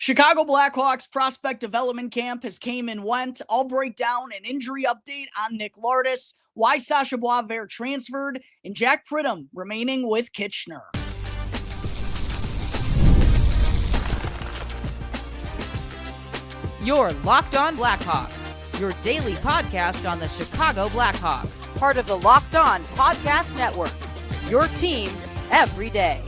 Chicago Blackhawks prospect development camp has came and went. I'll break down an injury update on Nick Lardis, why Sacha Boisvert transferred, and Jack Pridham remaining with Kitchener. You're Locked On Blackhawks, your daily podcast on the Chicago Blackhawks, part of the Locked On Podcast Network, your team every day.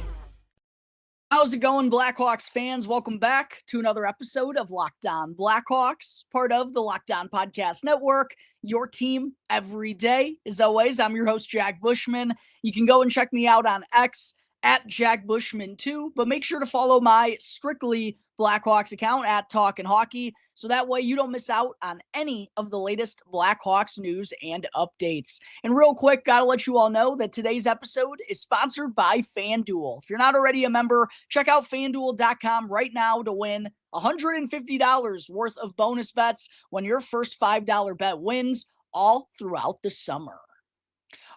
How's it going, Blackhawks fans? Welcome back to another episode of Locked On Blackhawks, part of the Locked On Podcast Network, your team every day. As always, I'm your host, Jack Bushman. You can go and check me out on X at Jack Bushman 2, but make sure to follow my strictly Blackhawks account at Talkin' Hockey, so that way you don't miss out on any of the latest Blackhawks news and updates. And real quick, gotta let you all know that today's episode is sponsored by FanDuel. If you're not already a member, check out FanDuel.com right now to win $150 worth of bonus bets when your first $5 bet wins all throughout the summer.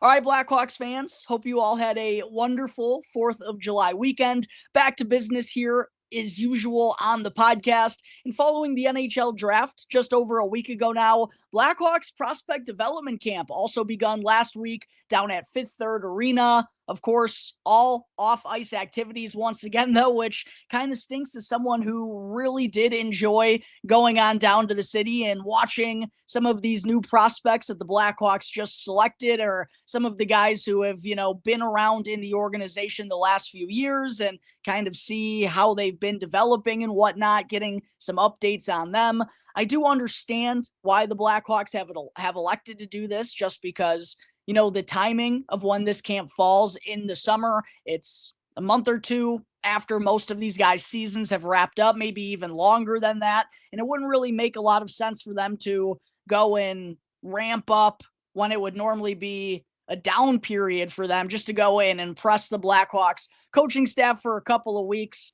All right, Blackhawks fans, hope you all had a wonderful 4th of July weekend. Back to business here as usual on the podcast. And following the NHL draft just over a week ago now, Blackhawks prospect development camp also begun last week down at Fifth Third Arena. Of course, all off-ice activities once again, though, which kind of stinks as someone who really did enjoy going on down to the city and watching some of these new prospects that the Blackhawks just selected, or some of the guys who have, been around in the organization the last few years and kind of see how they've been developing and whatnot, getting some updates on them. I do understand why the Blackhawks have elected to do this, just because the timing of when this camp falls in the summer. It's a month or two after most of these guys' seasons have wrapped up, maybe even longer than that. And it wouldn't really make a lot of sense for them to go and ramp up when it would normally be a down period for them, just to go in and press the Blackhawks coaching staff for a couple of weeks.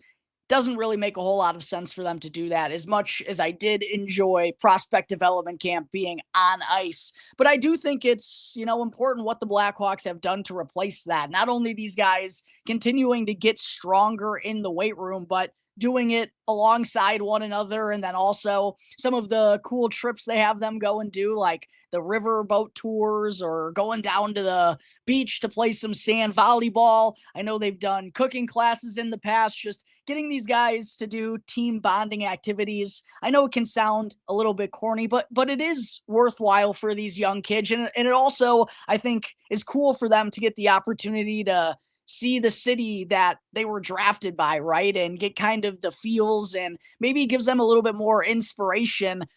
Doesn't really make a whole lot of sense for them to do that, as much as I did enjoy prospect development camp being on ice. But I do think it's, important what the Blackhawks have done to replace that. Not only these guys continuing to get stronger in the weight room, but doing it alongside one another, and then also some of the cool trips they have them go and do, like the river boat tours or going down to the beach to play some sand volleyball. I know they've done cooking classes in the past, just getting these guys to do team bonding activities. I know it can sound a little bit corny, but it is worthwhile for these young kids. And it also, I think, is cool for them to get the opportunity to see the city that they were drafted by, right? And get kind of the feels, and maybe gives them a little bit more inspiration,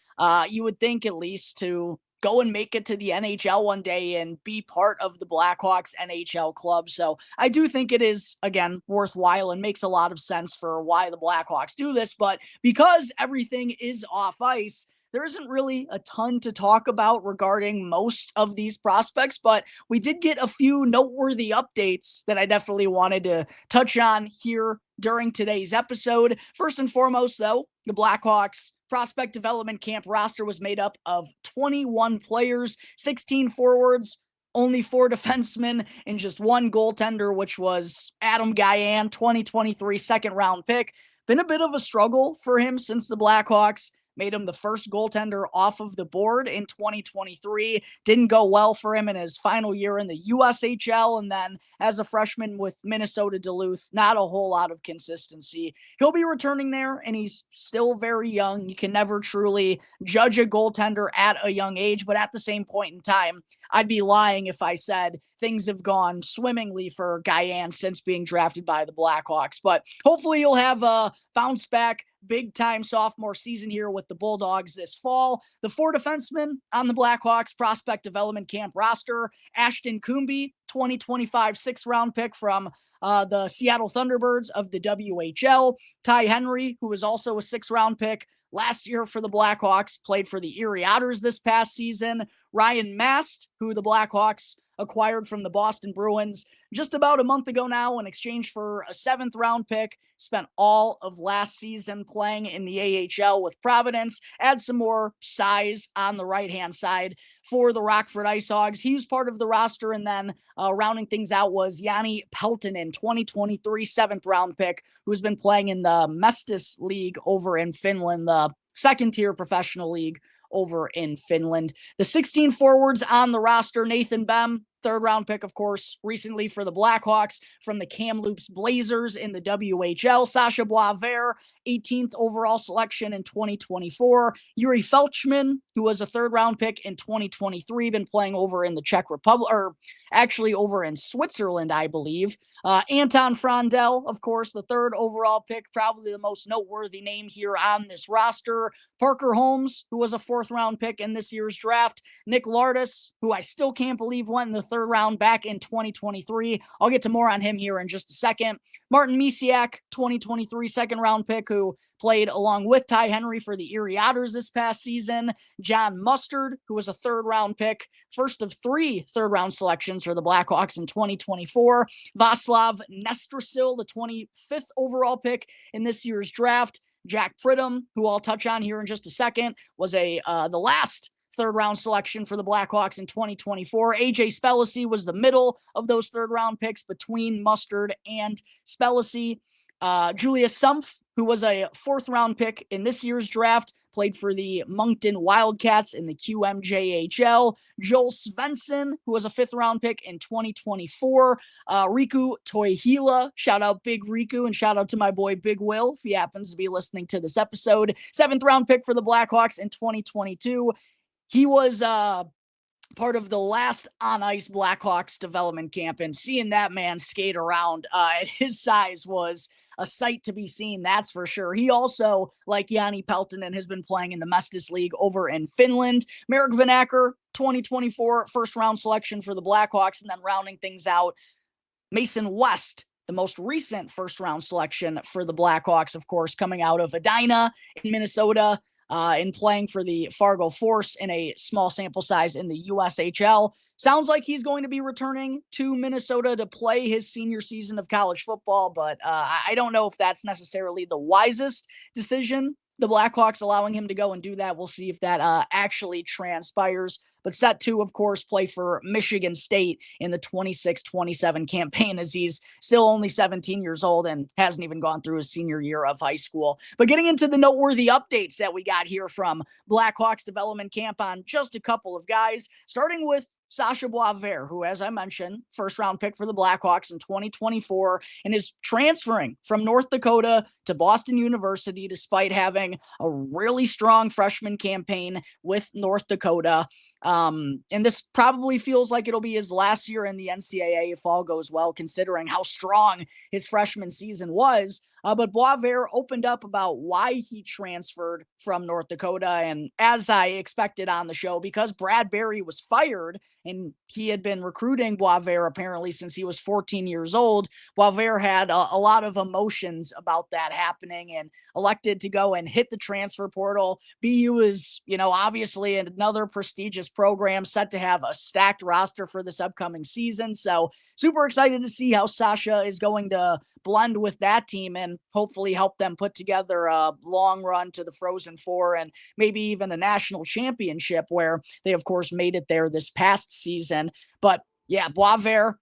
you would think, at least, to go and make it to the NHL one day and be part of the Blackhawks NHL club. So I do think it is, again, worthwhile and makes a lot of sense for why the Blackhawks do this. But because everything is off ice, there isn't really a ton to talk about regarding most of these prospects, but we did get a few noteworthy updates that I definitely wanted to touch on here during today's episode. First and foremost, though, the Blackhawks prospect development camp roster was made up of 21 players, 16 forwards, only 4 defensemen, and just 1 goaltender, which was Adam Gaudette, 2023 second-round pick. Been a bit of a struggle for him since the Blackhawks made him the first goaltender off of the board in 2023. Didn't go well for him in his final year in the USHL. And then as a freshman with Minnesota Duluth, not a whole lot of consistency. He'll be returning there, and he's still very young. You can never truly judge a goaltender at a young age, but at the same point in time, I'd be lying if I said things have gone swimmingly for Gaudette since being drafted by the Blackhawks. But hopefully he'll have a bounce back big-time sophomore season here with the Bulldogs this fall. The 4 defensemen on the Blackhawks prospect development camp roster: Ashton Kumbie, 2025 6th-round pick from the Seattle Thunderbirds of the WHL. Ty Henry, who was also a 6th-round pick last year for the Blackhawks, played for the Erie Otters this past season. Ryan Mast, who the Blackhawks acquired from the Boston Bruins just about a month ago now in exchange for a 7th round pick. Spent all of last season playing in the AHL with Providence. Add some more size on the right-hand side for the Rockford Ice Hogs. He was part of the roster, and then rounding things out was Jani Peltonen, 2023 7th round pick, who's been playing in the Mestis League over in Finland, the second-tier professional league over in Finland. The 16 forwards on the roster: Nathan Bem, 3rd round pick, of course, recently for the Blackhawks from the Kamloops Blazers in the WHL. Sacha Boisvert, 18th overall selection in 2024. Yuri Felchman, who was a 3rd round pick in 2023, been playing over in the Czech Republic, or actually over in Switzerland, I believe. Anton Frondell, of course, the 3rd overall pick, probably the most noteworthy name here on this roster. Parker Holmes, who was a 4th round pick in this year's draft. Nick Lardis, who I still can't believe went in the 3rd round back in 2023. I'll get to more on him here in just a second. Martin Misiak, 2023 2nd round pick, who played along with Ty Henry for the Erie Otters this past season. John Mustard, who was a 3rd round pick, first of 3 3rd round selections for the Blackhawks in 2024. Vaslav Nestrasil, the 25th overall pick in this year's draft. Jack Pridham, who I'll touch on here in just a second, was the last 3rd round selection for the Blackhawks in 2024. AJ Spellacy was the middle of those 3rd round picks between Mustard and Spellacy. Julius Sumpf, who was a 4th round pick in this year's draft, played for the Moncton Wildcats in the QMJHL. Joel Svensson, who was a 5th round pick in 2024. Riku Toihila, shout out Big Riku, and shout out to my boy Big Will if he happens to be listening to this episode. 7th round pick for the Blackhawks in 2022. He was part of the last on-ice Blackhawks development camp, and seeing that man skate around at his size was a sight to be seen, that's for sure. He also, like Jani Peltonen, has been playing in the Mestis League over in Finland. Marek Vanacker, 2024 1st round selection for the Blackhawks, and then rounding things out, Mason West, the most recent 1st round selection for the Blackhawks, of course, coming out of Edina in Minnesota, in playing for the Fargo Force in a small sample size in the USHL. Sounds like he's going to be returning to Minnesota to play his senior season of college football, but I don't know if that's necessarily the wisest decision. The Blackhawks allowing him to go and do that. We'll see if that actually transpires. But set to, of course, play for Michigan State in the 26-27 campaign, as he's still only 17 years old and hasn't even gone through his senior year of high school. But getting into the noteworthy updates that we got here from Blackhawks development camp on just a couple of guys, starting with Sacha Boisvert, who, as I mentioned, 1st round pick for the Blackhawks in 2024, and is transferring from North Dakota to Boston University despite having a really strong freshman campaign with North Dakota. And this probably feels like it'll be his last year in the NCAA if all goes well, considering how strong his freshman season was. But Boisvert opened up about why he transferred from North Dakota. And as I expected on the show, because Brad Berry was fired and he had been recruiting Boisvert apparently since he was 14 years old, Boisvert had a lot of emotions about that happening and elected to go and hit the transfer portal. BU is, obviously another prestigious program set to have a stacked roster for this upcoming season. So super excited to see how Sacha is going to blend with that team and hopefully help them put together a long run to the Frozen Four and maybe even a national championship, where they, of course, made it there this past season. But yeah, Boisvert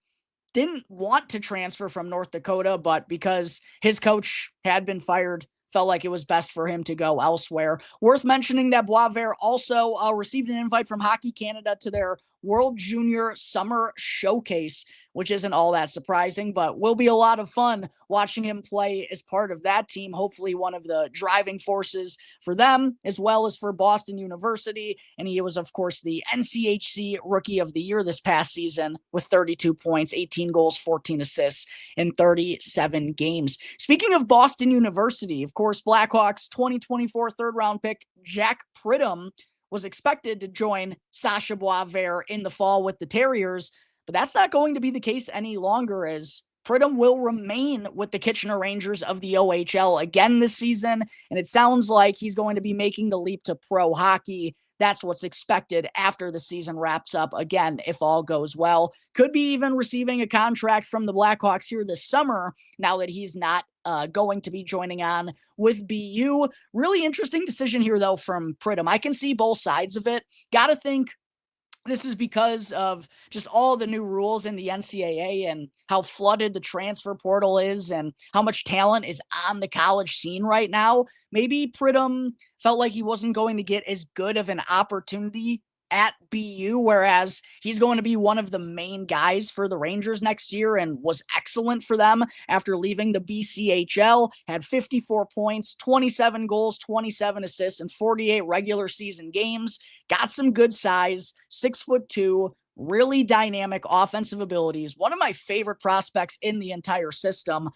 didn't want to transfer from North Dakota, but because his coach had been fired, felt like it was best for him to go elsewhere. Worth mentioning that Boisvert also received an invite from Hockey Canada to their World Junior Summer Showcase, which isn't all that surprising, but will be a lot of fun watching him play as part of that team. Hopefully one of the driving forces for them, as well as for Boston University. And he was, of course, the NCHC Rookie of the Year this past season with 32 points, 18 goals, 14 assists in 37 games. Speaking of Boston University, of course, Blackhawks 2024 3rd round pick Jack Pridham was expected to join Sacha Boisvert in the fall with the Terriers, but that's not going to be the case any longer, as Pridham will remain with the Kitchener Rangers of the OHL again this season, and it sounds like he's going to be making the leap to pro hockey. that's what's expected after the season wraps up. Again, if all goes well, could be even receiving a contract from the Blackhawks here this summer now that he's not going to be joining on with BU. Really interesting decision here, though, from Pridham. I can see both sides of it. Got to think this is because of just all the new rules in the NCAA and how flooded the transfer portal is and how much talent is on the college scene right now. Maybe Pridham felt like he wasn't going to get as good of an opportunity at BU, whereas he's going to be one of the main guys for the Rangers next year and was excellent for them after leaving the BCHL, had 54 points, 27 goals, 27 assists, and 48 regular season games, got some good size, 6'2", really dynamic offensive abilities, one of my favorite prospects in the entire system.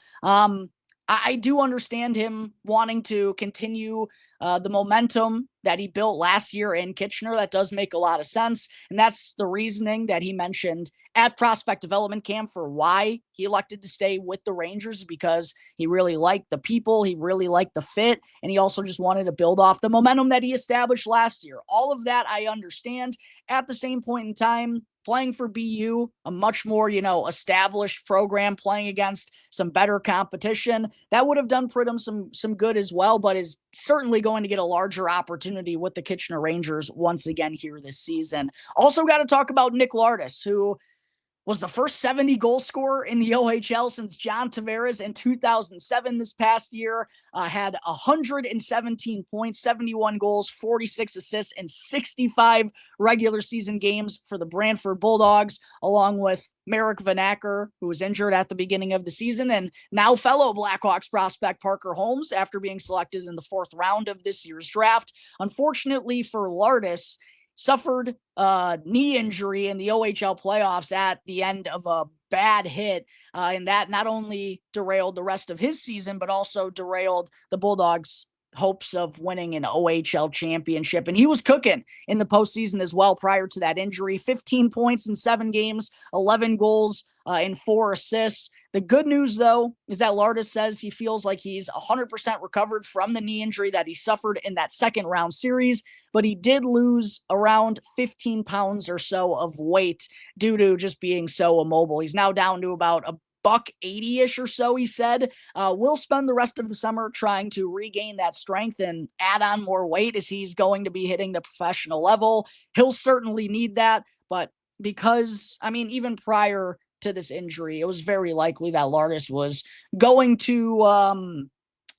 I do understand him wanting to continue the momentum that he built last year in Kitchener. That does make a lot of sense. And that's the reasoning that he mentioned at prospect development camp for why he elected to stay with the Rangers, because he really liked the people, he really liked the fit, and he also just wanted to build off the momentum that he established last year. All of that I understand. At the same point in time, playing for BU, a much more, established program, playing against some better competition, that would have done Pridham some good as well, but is certainly going to get a larger opportunity with the Kitchener Rangers once again here this season. Also got to talk about Nick Lardis, who was the first 70 goal scorer in the OHL since John Tavares in 2007 this past year, had 117 points, 71 goals, 46 assists, and 65 regular season games for the Brantford Bulldogs, along with Marek Vanacker, who was injured at the beginning of the season, and now fellow Blackhawks prospect Parker Holmes after being selected in the 4th round of this year's draft. Unfortunately for Lardis, suffered a knee injury in the OHL playoffs at the end of a bad hit, and that not only derailed the rest of his season, but also derailed the Bulldogs' hopes of winning an OHL championship. And he was cooking in the postseason as well prior to that injury. 15 points in 7 games, 11 goals, and 4 assists. The good news, though, is that Lardis says he feels like he's 100% recovered from the knee injury that he suffered in that second round series, but he did lose around 15 pounds or so of weight due to just being so immobile. He's now down to about a $180-ish or so, he said. Will spend the rest of the summer trying to regain that strength and add on more weight as he's going to be hitting the professional level. He'll certainly need that, but because, even prior to this injury, it was very likely that Lardis was going to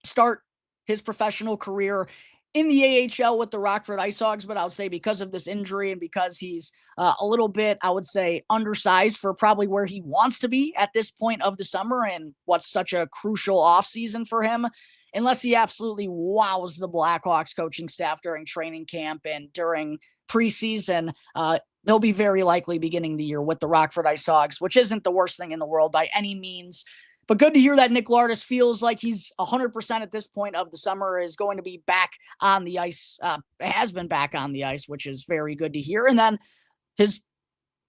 start his professional career in the AHL with the Rockford Ice Hogs, but I would say because of this injury and because he's a little bit, I would say, undersized for probably where he wants to be at this point of the summer and what's such a crucial offseason for him, unless he absolutely wows the Blackhawks coaching staff during training camp and during preseason, they'll be very likely beginning the year with the Rockford Ice Hogs, which isn't the worst thing in the world by any means. But good to hear that Nick Lardis feels like he's 100% at this point of the summer, is going to be back on the ice, has been back on the ice, which is very good to hear. And then his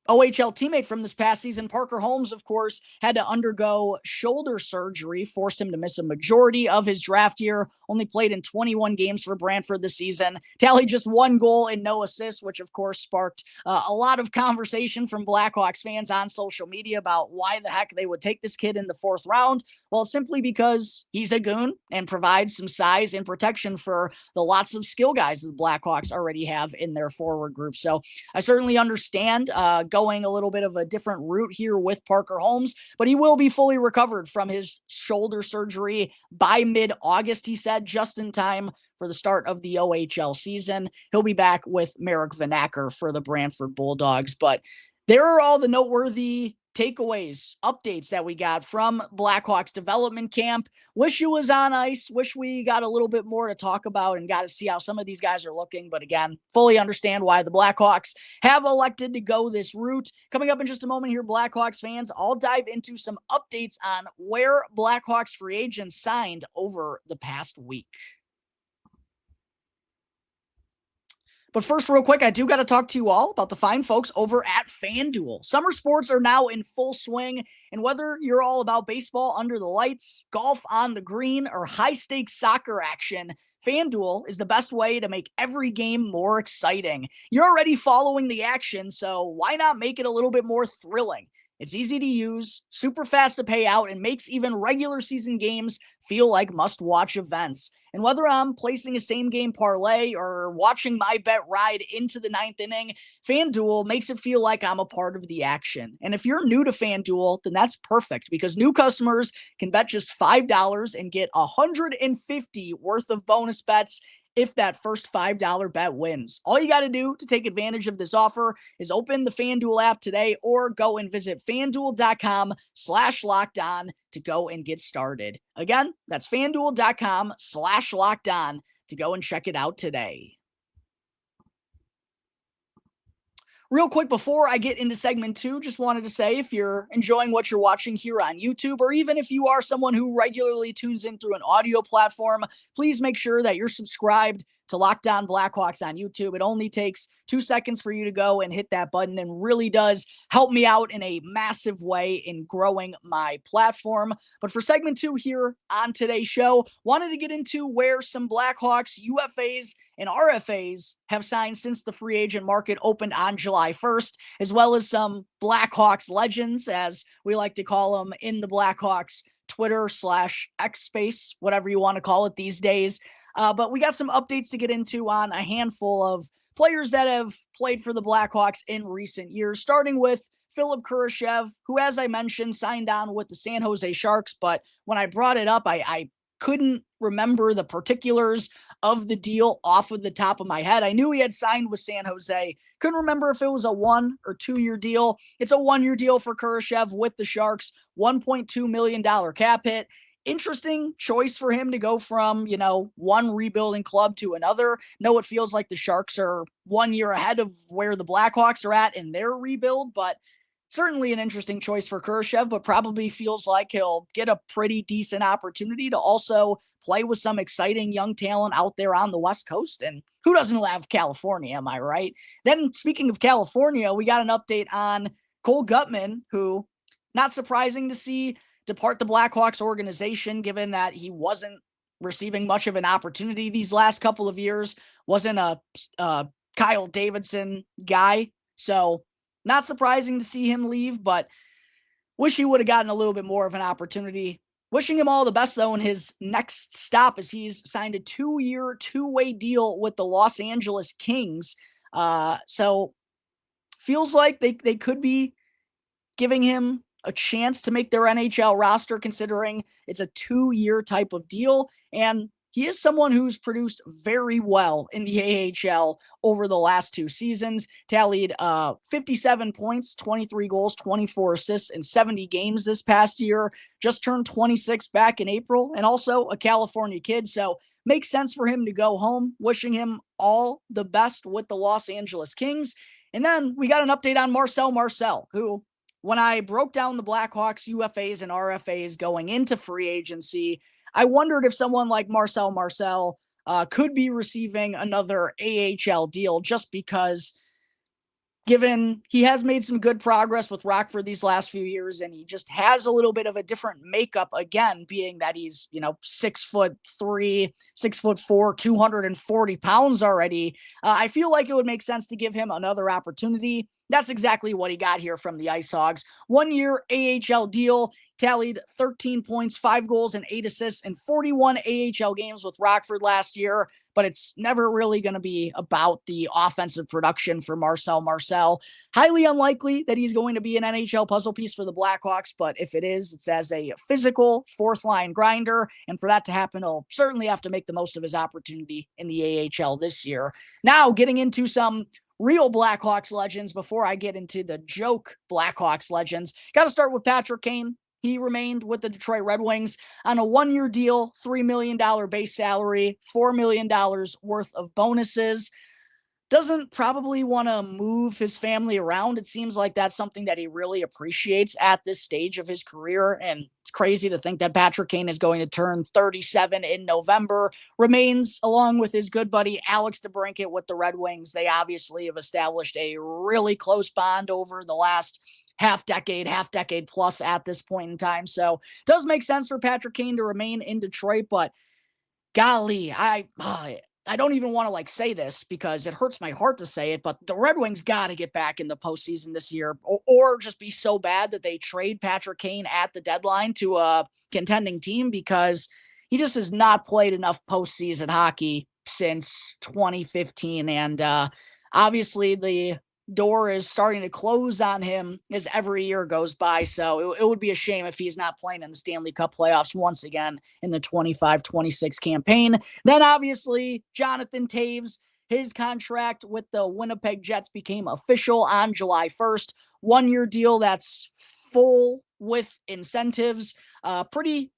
OHL teammate from this past season, Parker Holmes, of course, had to undergo shoulder surgery, forced him to miss a majority of his draft year, only played in 21 games for Brantford this season, tallied just 1 goal and no assists, which of course sparked a lot of conversation from Blackhawks fans on social media about why the heck they would take this kid in the 4th round. Well, simply because he's a goon and provides some size and protection for the lots of skill guys that the Blackhawks already have in their forward group. So I certainly understand going a little bit of a different route here with Parker Holmes, but he will be fully recovered from his shoulder surgery by mid-August, he said, just in time for the start of the OHL season. He'll be back with Marek Vanacker for the Brantford Bulldogs. But there are all the noteworthy takeaways, updates that we got from Blackhawks development camp. Wish it was on ice. Wish we got a little bit more to talk about and got to see how some of these guys are looking. But again, fully understand why the Blackhawks have elected to go this route. Coming up in just a moment here, Blackhawks fans, I'll dive into some updates on where Blackhawks free agents signed over the past week. But first, real quick, I do got to talk to you all about the fine folks over at FanDuel. Summer sports are now in full swing, and whether you're all about baseball under the lights, golf on the green, or high-stakes soccer action, FanDuel is the best way to make every game more exciting. You're already following the action, so why not make it a little bit more thrilling? It's easy to use, super fast to pay out, and makes even regular season games feel like must-watch events. And whether I'm placing a same-game parlay or watching my bet ride into the ninth inning, FanDuel makes it feel like I'm a part of the action. And if you're new to FanDuel, then that's perfect because new customers can bet just $5 and get $150 worth of bonus bets if that first $5 bet wins. All you got to do to take advantage of this offer is open the FanDuel app today or go and visit FanDuel.com/lockedon to go and get started. Again, that's FanDuel.com/lockedon to go and check it out today. Real quick before I get into segment 2, just wanted to say if you're enjoying what you're watching here on YouTube, or even if you are someone who regularly tunes in through an audio platform, please make sure that you're subscribed to Locked On Blackhawks on YouTube. It only takes 2 seconds for you to go and hit that button and really does help me out in a massive way in growing my platform. But for segment 2 here on today's show, wanted to get into where some Blackhawks UFAs and RFAs have signed since the free agent market opened on July 1st, as well as some Blackhawks legends, as we like to call them in the Blackhawks Twitter/X space, whatever you want to call it these days. But we got some updates to get into on a handful of players that have played for the Blackhawks in recent years, starting with Philipp Kurashev, who, as I mentioned, signed on with the San Jose Sharks. But when I brought it up, I couldn't remember the particulars of the deal off of the top of my head. I knew he had signed with San Jose. Couldn't remember if it was a 1 or 2 year deal. It's a 1-year deal for Kurashev with the Sharks, $1.2 million cap hit. Interesting choice for him to go from, one rebuilding club to another. No, it feels like the Sharks are 1 year ahead of where the Blackhawks are at in their rebuild, but certainly an interesting choice for Kurashev, but probably feels like he'll get a pretty decent opportunity to also play with some exciting young talent out there on the West Coast. And who doesn't love California, am I right? Then speaking of California, we got an update on Cole Guttman, who, not surprising to see depart the Blackhawks organization, given that he wasn't receiving much of an opportunity these last couple of years, wasn't a Kyle Davidson guy. So not surprising to see him leave, but wish he would have gotten a little bit more of an opportunity. Wishing him all the best, though, in his next stop, as he's signed a 2-year, 2-way deal with the Los Angeles Kings. So feels like they could be giving him a chance to make their NHL roster, considering it's a 2-year type of deal. And he is someone who's produced very well in the AHL over the last 2 seasons. Tallied 57 points, 23 goals, 24 assists in 70 games this past year. Just turned 26 back in April, and also a California kid. So makes sense for him to go home. Wishing him all the best with the Los Angeles Kings. And then we got an update on Marcel Marcel, who, when I broke down the Blackhawks UFAs and RFAs going into free agency, I wondered if someone like Marcel Marcel could be receiving another AHL deal, just because, given he has made some good progress with Rockford these last few years, and he just has a little bit of a different makeup, again, being that he's, 6'3", 6'4", 240 pounds already. I feel like it would make sense to give him another opportunity. That's exactly what he got here from the Ice Hogs. 1-year AHL deal, tallied 13 points, 5 goals, and 8 assists in 41 AHL games with Rockford last year. But it's never really going to be about the offensive production for Marcel Marcel. Highly unlikely that he's going to be an NHL puzzle piece for the Blackhawks, but if it is, it's as a physical fourth-line grinder, and for that to happen, he'll certainly have to make the most of his opportunity in the AHL this year. Now, getting into some real Blackhawks legends before I get into the joke Blackhawks legends. Got to start with Patrick Kane. He remained with the Detroit Red Wings on a 1-year deal, $3 million base salary, $4 million worth of bonuses. Doesn't probably want to move his family around. It seems like that's something that he really appreciates at this stage of his career. And it's crazy to think that Patrick Kane is going to turn 37 in November. Remains along with his good buddy Alex DeBrincat with the Red Wings. They obviously have established a really close bond over the last half decade plus at this point in time. So it does make sense for Patrick Kane to remain in Detroit, but golly, I don't even want to like say this because it hurts my heart to say it, but the Red Wings got to get back in the postseason this year, or just be so bad that they trade Patrick Kane at the deadline to a contending team, because he just has not played enough postseason hockey since 2015. And obviously the door is starting to close on him as every year goes by. So it would be a shame if he's not playing in the Stanley Cup playoffs once again in the 25-26 campaign. Then obviously Jonathan Toews, his contract with the Winnipeg Jets became official on July 1st. 1-year deal that's full with incentives. Pretty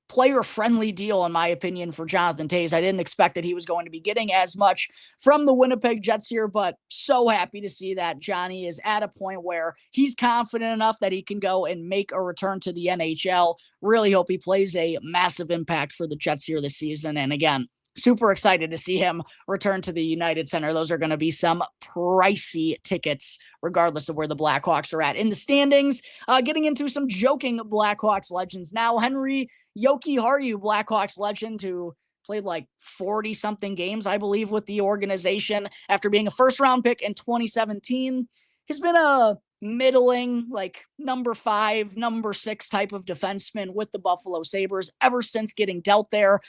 player-friendly deal, in my opinion, for Jonathan Toews. I didn't expect that he was going to be getting as much from the Winnipeg Jets here, but so happy to see that Johnny is at a point where he's confident enough that he can go and make a return to the NHL. Really hope he plays a massive impact for the Jets here this season. And again, super excited to see him return to the United Center. Those are going to be some pricey tickets, regardless of where the Blackhawks are at in the standings. Getting into some joking Blackhawks legends now. Henry Jokiharju, Blackhawks legend, who played like 40-something games, I believe, with the organization after being a first-round pick in 2017. He's been a middling, like number 5, number 6 type of defenseman with the Buffalo Sabres ever since getting dealt there.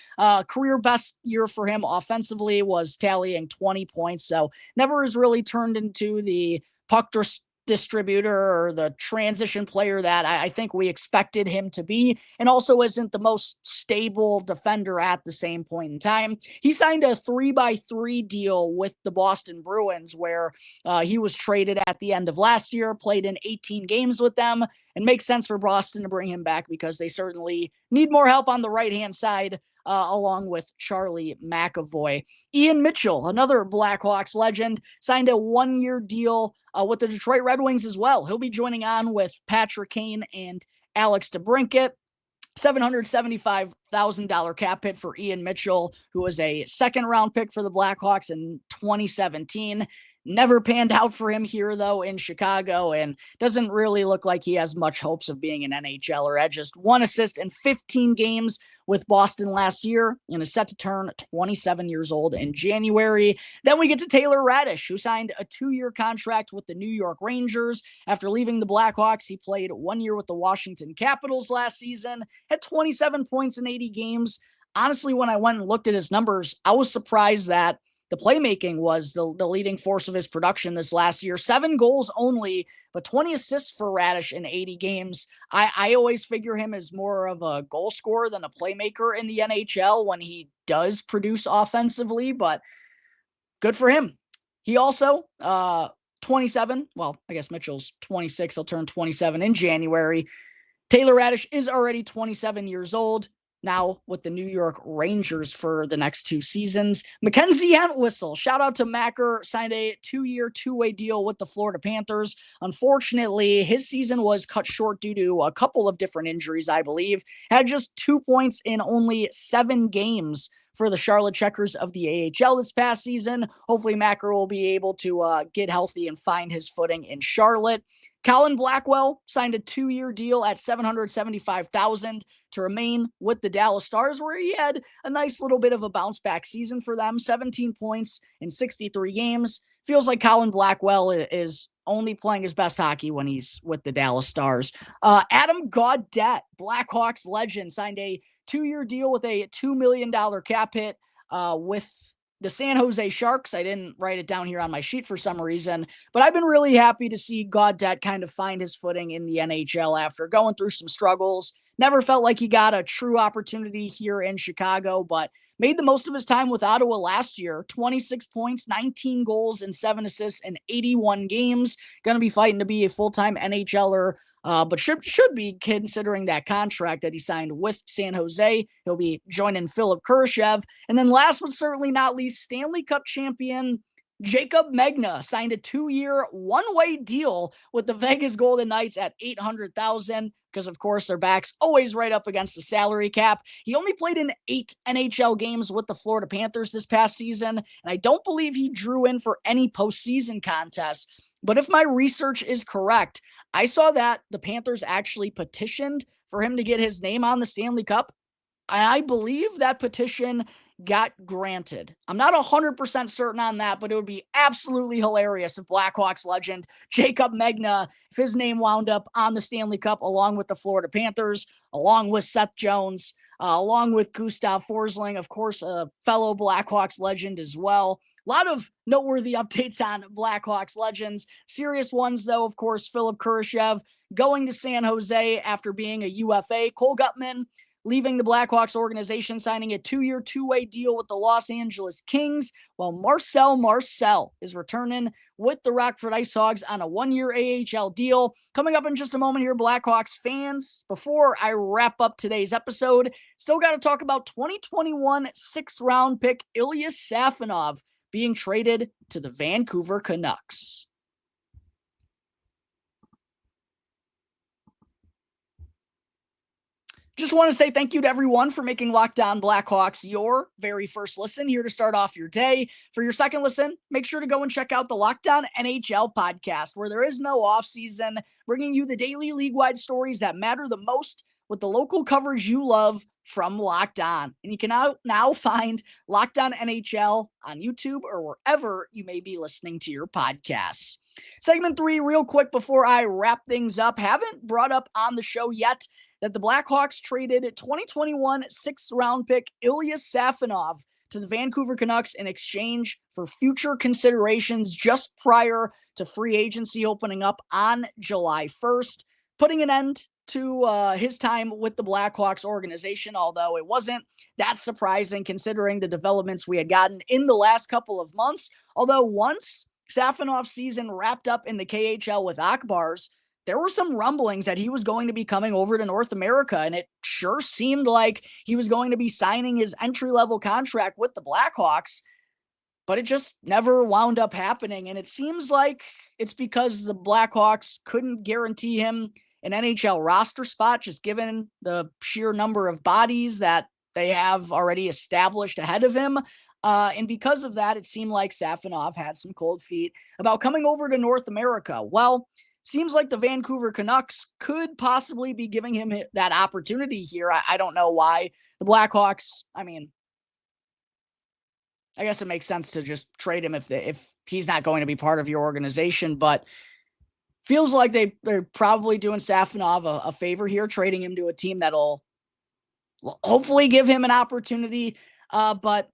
Career best year for him offensively was tallying 20 points, so never has really turned into the puck distributor or the transition player that I think we expected him to be, and also isn't the most stable defender at the same point in time. He signed a 3x3 deal with the Boston Bruins, where he was traded at the end of last year, played in 18 games with them, and makes sense for Boston to bring him back because they certainly need more help on the right-hand side, along with Charlie McAvoy. Ian Mitchell, another Blackhawks legend, signed a 1-year deal with the Detroit Red Wings as well. He'll be joining on with Patrick Kane and Alex DeBrincat. $775,000 cap hit for Ian Mitchell, who was a second-round pick for the Blackhawks in 2017. Never panned out for him here, though, in Chicago, and doesn't really look like he has much hopes of being an NHLer. At just 1 assist in 15 games with Boston last year, and is set to turn 27 years old in January. Then we get to Taylor Radish, who signed a 2-year contract with the New York Rangers. After leaving the Blackhawks, he played 1 year with the Washington Capitals last season, had 27 points in 80 games. Honestly, when I went and looked at his numbers, I was surprised that the playmaking was the leading force of his production this last year. 7 goals only, but 20 assists for Radish in 80 games. I always figure him as more of a goal scorer than a playmaker in the NHL when he does produce offensively, but good for him. He also, 27, well, I guess Mitchell's 26. He'll turn 27 in January. Taylor Radish is already 27 years old. Now with the New York Rangers for the next 2 seasons. Mackenzie Entwistle, shout out to Macker, signed a 2-year, 2-way deal with the Florida Panthers. Unfortunately, his season was cut short due to a couple of different injuries, I believe. Had just 2 points in only 7 games for the Charlotte Checkers of the AHL this past season. Hopefully Macker will be able to get healthy and find his footing in Charlotte. Colin Blackwell signed a 2-year deal at $775,000 to remain with the Dallas Stars, where he had a nice little bit of a bounce back season for them. 17 points in 63 games. Feels like Colin Blackwell is only playing his best hockey when he's with the Dallas Stars. Adam Gaudette, Blackhawks legend, signed a 2-year deal with a $2 million cap hit with the San Jose Sharks. I didn't write it down here on my sheet for some reason, but I've been really happy to see Gaudette kind of find his footing in the NHL after going through some struggles. Never felt like he got a true opportunity here in Chicago, but made the most of his time with Ottawa last year. 26 points, 19 goals, and 7 assists in 81 games. Going to be fighting to be a full-time NHLer, but should be considering that contract that he signed with San Jose. He'll be joining Philipp Kurashev. And then last but certainly not least, Stanley Cup champion Jaycob Megna signed a 2-year, 1-way deal with the Vegas Golden Knights at $800,000 because, of course, their back's always right up against the salary cap. He only played in 8 NHL games with the Florida Panthers this past season, and I don't believe he drew in for any postseason contests. But if my research is correct, I saw that the Panthers actually petitioned for him to get his name on the Stanley Cup. I believe that petition got granted. I'm not 100% certain on that, but it would be absolutely hilarious if Blackhawks legend Jaycob Megna, if his name wound up on the Stanley Cup along with the Florida Panthers, along with Seth Jones, along with Gustav Forsling, of course, a fellow Blackhawks legend as well. A lot of noteworthy updates on Blackhawks legends. Serious ones, though, of course, Philipp Kurashev going to San Jose after being a UFA. Cole Guttman leaving the Blackhawks organization, signing a 2-year, 2-way deal with the Los Angeles Kings, while Marcel Marcel is returning with the Rockford Ice Hogs on a 1-year AHL deal. Coming up in just a moment here, Blackhawks fans, before I wrap up today's episode, still got to talk about 2021 6th-round pick Ilya Safonov being traded to the Vancouver Canucks. Just want to say thank you to everyone for making Locked On Blackhawks your very first listen here to start off your day. For your second listen, make sure to go and check out the Locked On NHL podcast, where there is no offseason, bringing you the daily league-wide stories that matter the most with the local coverage you love from Locked On. And you can now find Locked On NHL on YouTube or wherever you may be listening to your podcasts. Segment 3, real quick before I wrap things up, haven't brought up on the show yet that the Blackhawks traded 2021 6th-round pick Ilya Safonov to the Vancouver Canucks in exchange for future considerations just prior to free agency opening up on July 1st, putting an end to his time with the Blackhawks organization, although it wasn't that surprising considering the developments we had gotten in the last couple of months. Although once Safonov's season wrapped up in the KHL with Akbars, there were some rumblings that he was going to be coming over to North America, and it sure seemed like he was going to be signing his entry-level contract with the Blackhawks, but it just never wound up happening, and it seems like it's because the Blackhawks couldn't guarantee him an NHL roster spot, just given the sheer number of bodies that they have already established ahead of him. And because of that, it seemed like Safonov had some cold feet about coming over to North America. Well, seems like the Vancouver Canucks could possibly be giving him that opportunity here. I don't know why. The Blackhawks, I mean, I guess it makes sense to just trade him if he's not going to be part of your organization, but feels like they're probably doing Safonov a favor here, trading him to a team that'll hopefully give him an opportunity, but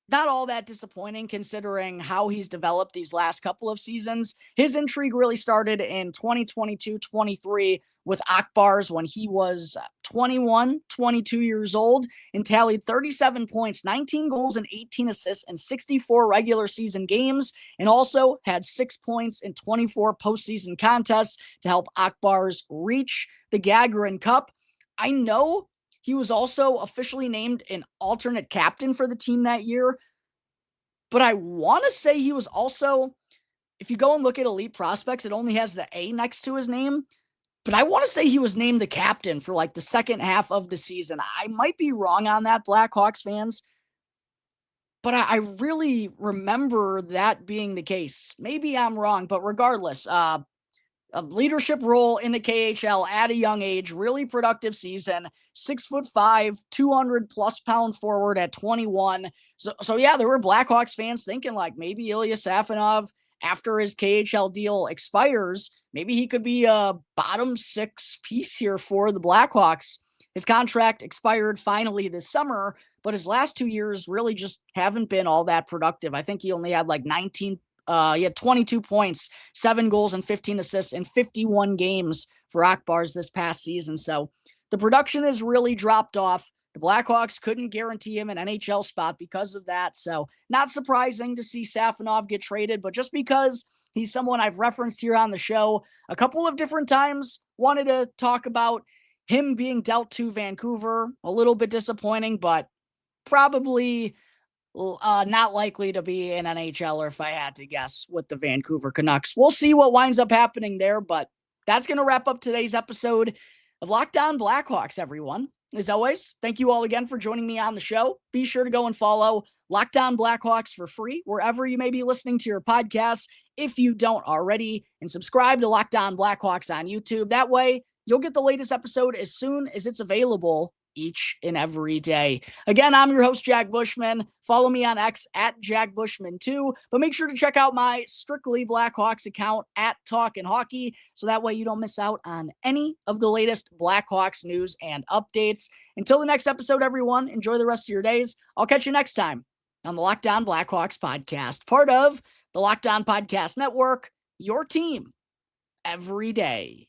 not all that disappointing considering how he's developed these last couple of seasons. His intrigue really started in 2022-23 with Akbars when he was 22 years old and tallied 37 points, 19 goals, and 18 assists in 64 regular season games, and also had 6 points in 24 postseason contests to help Akbars reach the Gagarin Cup. I know he was also officially named an alternate captain for the team that year, but I want to say he was also, if you go and look at Elite Prospects, it only has the A next to his name, but I want to say he was named the captain for like the second half of the season. I might be wrong on that, Blackhawks fans, but I really remember that being the case. Maybe I'm wrong, but regardless, a leadership role in the KHL at a young age, really productive season, 6'5", 200+ pound forward at 21. So yeah, there were Blackhawks fans thinking like maybe Ilya Safonov, after his KHL deal expires, maybe he could be a bottom 6 piece here for the Blackhawks. His contract expired finally this summer, but his last 2 years really just haven't been all that productive. I think he only had like he had 22 points, 7 goals, and 15 assists in 51 games for Akbars this past season. So the production has really dropped off. The Blackhawks couldn't guarantee him an NHL spot because of that. So not surprising to see Safonov get traded, but just because he's someone I've referenced here on the show a couple of different times, wanted to talk about him being dealt to Vancouver. A little bit disappointing, but probably not likely to be an NHLer if I had to guess with the Vancouver Canucks. We'll see what winds up happening there, but that's going to wrap up today's episode of Locked On Blackhawks, everyone. As always, thank you all again for joining me on the show. Be sure to go and follow Locked On Blackhawks for free wherever you may be listening to your podcasts if you don't already, and subscribe to Locked On Blackhawks on YouTube. That way, you'll get the latest episode as soon as it's available each and every day. Again, I'm your host, Jack Bushman. Follow me on X at Jack Bushman2, but make sure to check out my Strictly Blackhawks account at Talkin' Hockey, so that way you don't miss out on any of the latest Blackhawks news and updates. Until the next episode, everyone, enjoy the rest of your days. I'll catch you next time on the Locked On Blackhawks podcast, part of the Locked On Podcast Network, your team every day.